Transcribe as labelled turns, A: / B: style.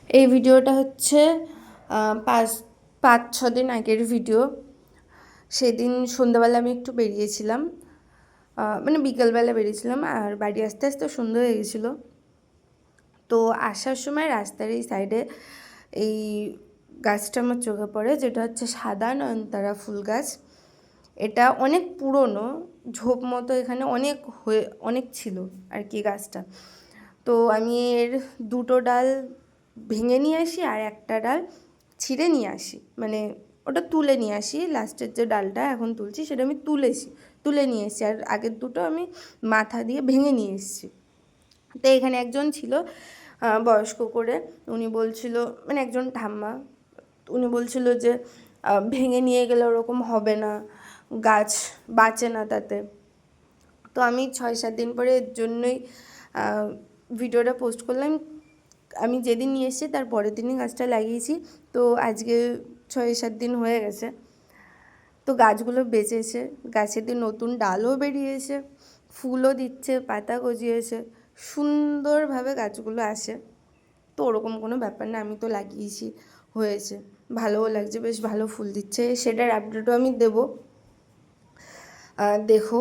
A: এই ভিডিওটা হচ্ছে পাঁচ পাঁচ ছ দিন আগের ভিডিও। সেদিন সন্ধ্যাবেলা আমি একটু বেরিয়েছিলাম, মানে বিকেলবেলা বেরিয়েছিলাম, আর বাড়ি আস্তে আস্তে সন্ধ্যা হয়ে গেছিলো। তো আসার সময় রাস্তার এই সাইডে এই গাছটা আমার চোখে পড়ে, যেটা হচ্ছে সাদা নয়নতারা ফুল গাছ। এটা অনেক পুরনো, ঝোপ মতো এখানে অনেক ছিল আর কি গাছটা। তো আমি এর দুটো ডাল ভেঙে নিয়ে আসি আর একটা ডাল ছিঁড়ে নিয়ে আসি, মানে ওটা তুলে নিয়ে আসি। লাস্টের যে ডালটা এখন তুলছি সেটা আমি তুলে নিয়ে এসেছি, আর আগের দুটো আমি মাথা দিয়ে ভেঙে নিয়ে এসেছি। তো এখানে একজন ছিল বয়স্ক করে, উনি বলছিল, মানে একজন ঠাম্মা, উনি বলছিল যে ভেঙে নিয়ে গেলে ওরকম হবে না, গাছ বাঁচে না তাতে। তো আমি 6-7 দিন পরে এর জন্যই ভিডিওটা পোস্ট করলাম। আমি যেদিন নিয়ে এসেছি তার পরের দিনই গাছটা লাগিয়েছি। তো আজকে 6-7 দিন হয়ে গেছে। তো গাছগুলো বেঁচেছে, গাছের দিয়ে নতুন ডালও বেরিয়েছে, ফুলও দিচ্ছে, পাতা গজিয়েছে, সুন্দরভাবে গাছগুলো আসে। তো ওরকম কোনো ব্যাপার না, আমি তো লাগিয়েছি, হয়েছে, ভালোও লাগছে, বেশ ভালো ফুল দিচ্ছে। সেটার আপডেটও আমি দেবো, দেখো।